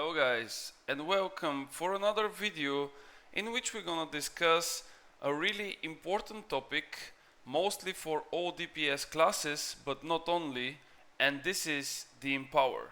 Hello guys, and welcome for another video in which we're gonna discuss a really important topic, mostly for all DPS classes, but not only, and this is the Empower.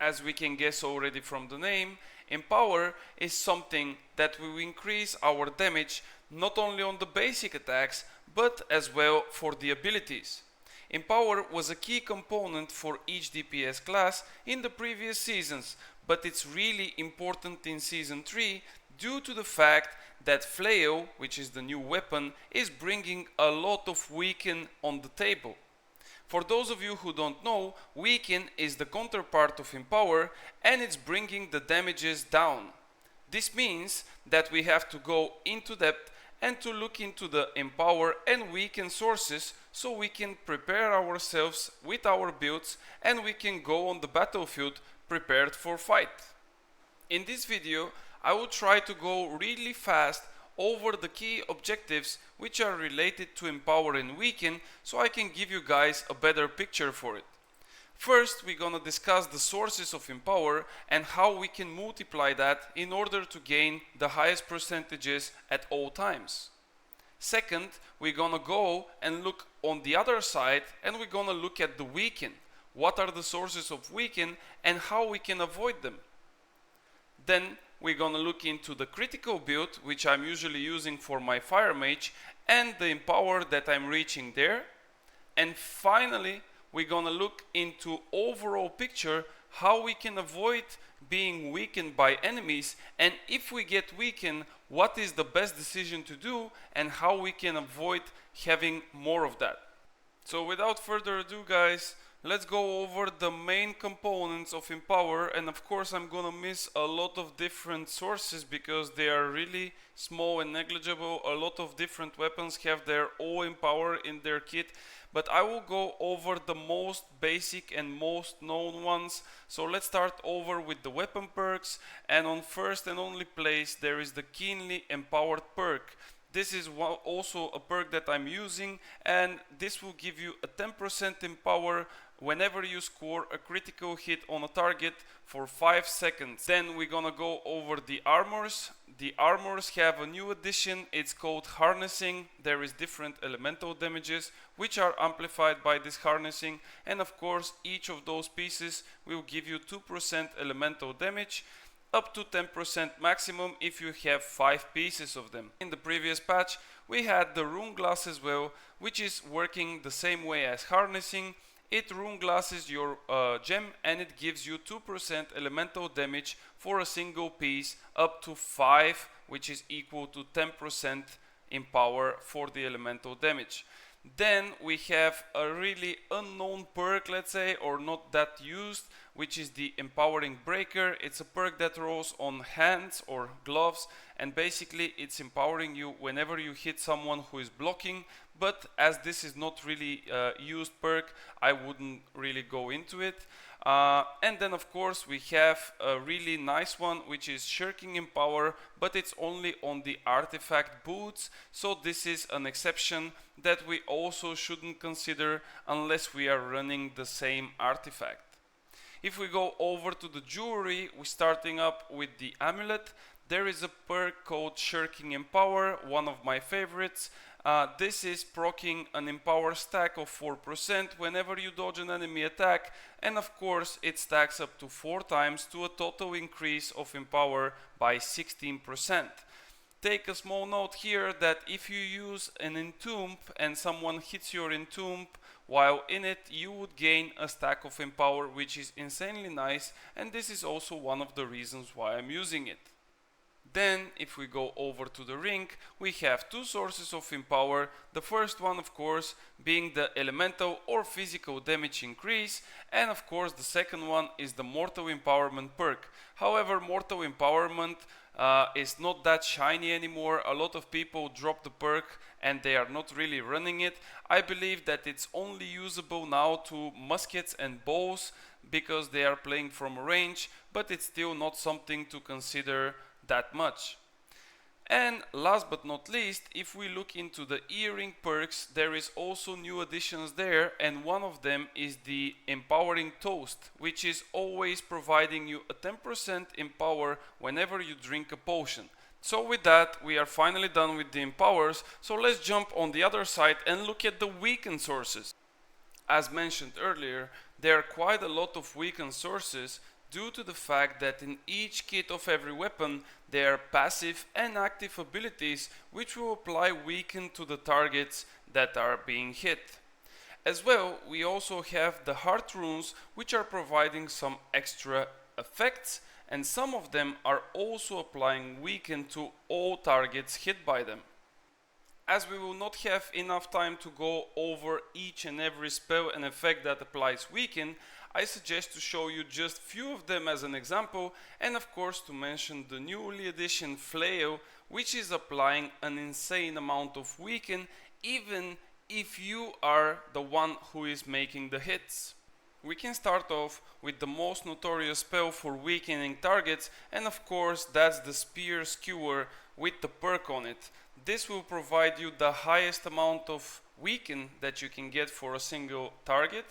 As we can guess already from the name, Empower is something that will increase our damage not only on the basic attacks, but as well for the abilities. Empower was a key component for each DPS class in the previous seasons, but it's really important in Season 3 due to the fact that Flail, which is the new weapon, is bringing a lot of Weaken on the table. For those of you who don't know, Weaken is the counterpart of Empower and it's bringing the damages down. This means that we have to go into depth and to look into the Empower and Weaken sources so we can prepare ourselves with our builds and we can go on the battlefield prepared for fight. In this video, I will try to go really fast over the key objectives which are related to Empower and Weaken so I can give you guys a better picture for it. First, we're gonna discuss the sources of Empower and how we can multiply that in order to gain the highest percentages at all times. Second, we're gonna go and look on the other side and we're gonna look at the Weaken. What are the sources of Weaken and how we can avoid them. Then we're gonna look into the critical build, which I'm usually using for my Fire Mage, and the Empower that I'm reaching there. And finally, we're gonna look into overall picture how we can avoid being weakened by enemies, and if we get weakened, what is the best decision to do and how we can avoid having more of that. So without further ado guys, let's go over the main components of Empower, and of course I'm gonna miss a lot of different sources because they are really small and negligible. A lot of different weapons have their own Empower in their kit, but I will go over the most basic and most known ones. So let's start over with the weapon perks, and on first and only place there is the Keenly Empowered perk. This is also a perk that I'm using, and this will give you a 10% Empower whenever you score a critical hit on a target for 5 seconds. Then we're gonna go over the armors. The armors have a new addition, it's called Harnessing. There is different elemental damages which are amplified by this harnessing, and of course each of those pieces will give you 2% elemental damage, up to 10% maximum if you have 5 pieces of them. In the previous patch we had the rune glass as well, which is working the same way as harnessing. It rune glasses your gem and it gives you 2% elemental damage for a single piece, up to 5, which is equal to 10% Empower for the elemental damage. Then we have a really unknown perk, let's say, or not that used, which is the Empowering Breaker. It's a perk that rolls on hands or gloves, and basically it's empowering you whenever you hit someone who is blocking. But as this is not really used perk, I wouldn't really go into it. And then of course we have a really nice one, which is Shirking Empower, but it's only on the artifact boots, so this is an exception that we also shouldn't consider unless we are running the same artifact. If we go over to the jewelry, we're starting up with the amulet. There is a perk called Shirking Empower, one of my favorites. This is proccing an Empower stack of 4% whenever you dodge an enemy attack, and of course it stacks up to 4 times to a total increase of Empower by 16%. Take a small note here that if you use an Entomb and someone hits your Entomb while in it, you would gain a stack of Empower, which is insanely nice, and this is also one of the reasons why I'm using it. Then, if we go over to the ring, we have 2 sources of Empower. The first one, of course, being the elemental or physical damage increase, and of course the second one is the Mortal Empowerment perk. However, Mortal Empowerment is not that shiny anymore. A lot of people drop the perk and they are not really running it. I believe that it's only usable now to muskets and bows because they are playing from a range, but it's still not something to consider that much. And last but not least, if we look into the earring perks, there is also new additions there, and one of them is the empowering toast, which is always providing you a 10% empower whenever you drink a potion. So with that, we are finally done with the empowers, so let's jump on the other side and look at the weakened sources. As mentioned earlier, there are quite a lot of weakened sources due to the fact that in each kit of every weapon there are passive and active abilities which will apply weaken to the targets that are being hit. As well, we also have the heart runes which are providing some extra effects, and some of them are also applying weaken to all targets hit by them. As we will not have enough time to go over each and every spell and effect that applies weaken, I suggest to show you just few of them as an example, and of course to mention the newly addition Flail, which is applying an insane amount of weaken even if you are the one who is making the hits. We can start off with the most notorious spell for weakening targets, and of course that's the Spear Skewer with the perk on it. This will provide you the highest amount of weaken that you can get for a single target,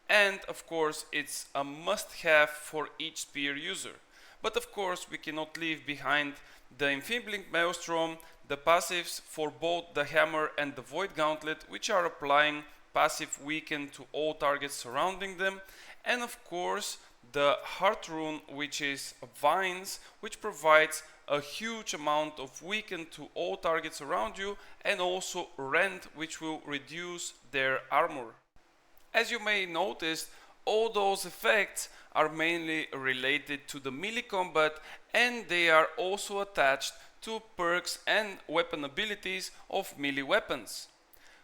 and of course it's a must-have for each spear user. But of course we cannot leave behind the Enfeebling Maelstrom, the passives for both the Hammer and the Void Gauntlet, which are applying passive weaken to all targets surrounding them, and of course the Heart Rune, which is Vines, which provides a huge amount of weaken to all targets around you, and also Rend, which will reduce their armor. As you may notice, all those effects are mainly related to the melee combat, and they are also attached to perks and weapon abilities of melee weapons.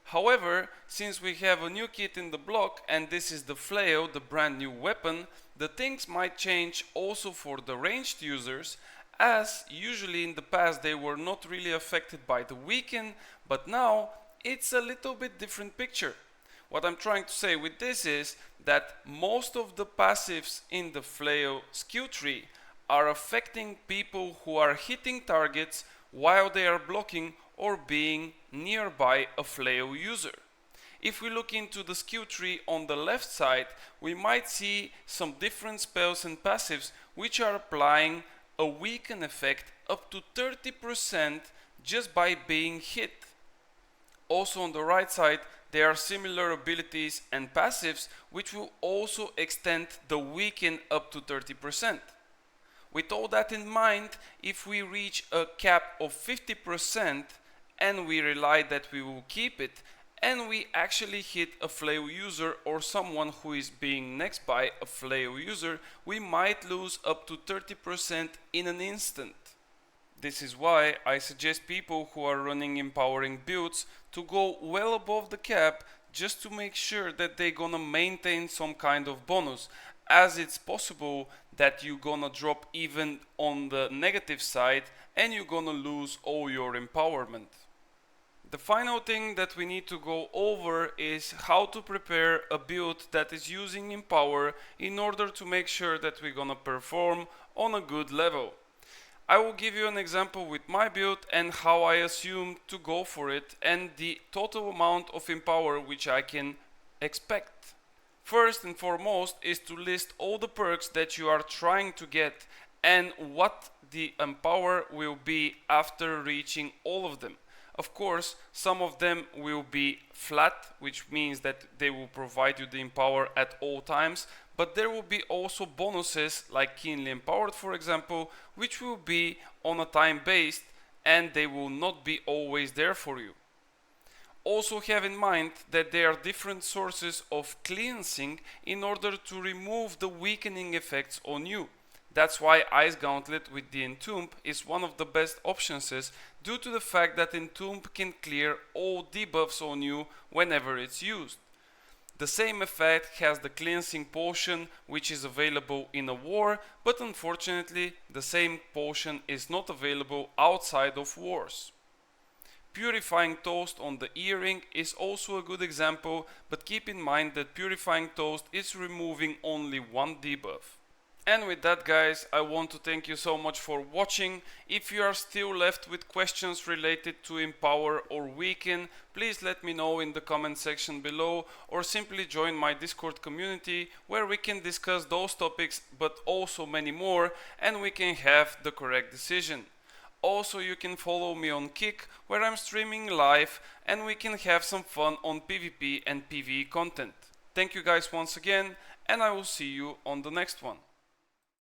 However, since we have a new kit in the block, and this is the Flail, the brand new weapon, the things might change also for the ranged users, as usually in the past they were not really affected by the weaken, but now it's a little bit different picture. What I'm trying to say with this is that most of the passives in the Flail skill tree are affecting people who are hitting targets while they are blocking or being nearby a Flail user. If we look into the skill tree on the left side, we might see some different spells and passives which are applying a weaken effect up to 30% just by being hit. Also on the right side, there are similar abilities and passives which will also extend the weaken up to 30%. With all that in mind, if we reach a cap of 50% and we rely that we will keep it, and we actually hit a Flail user or someone who is being next by a Flail user, we might lose up to 30% in an instant. This is why I suggest people who are running empowering builds to go well above the cap, just to make sure that they're gonna maintain some kind of bonus, as it's possible that you're gonna drop even on the negative side and you're gonna lose all your empowerment. The final thing that we need to go over is how to prepare a build that is using Empower in order to make sure that we're gonna perform on a good level. I will give you an example with my build and how I assume to go for it, and the total amount of Empower which I can expect. First and foremost is to list all the perks that you are trying to get and what the Empower will be after reaching all of them. Of course, some of them will be flat, which means that they will provide you the Empower at all times, but there will be also bonuses like Keenly Empowered, for example, which will be on a time based and they will not be always there for you. Also have in mind that there are different sources of cleansing in order to remove the weakening effects on you. That's why Ice Gauntlet with the Entomb is one of the best options, due to the fact that Entomb can clear all debuffs on you whenever it's used. The same effect has the Cleansing Potion, which is available in a war, but unfortunately the same potion is not available outside of wars. Purifying Toast on the earring is also a good example, but keep in mind that Purifying Toast is removing only one debuff. And with that, guys, I want to thank you so much for watching. If you are still left with questions related to Empower or Weaken, please let me know in the comment section below, or simply join my Discord community where we can discuss those topics but also many more, and we can have the correct decision. Also, you can follow me on Kick, where I'm streaming live and we can have some fun on PvP and PvE content. Thank you guys once again, and I will see you on the next one.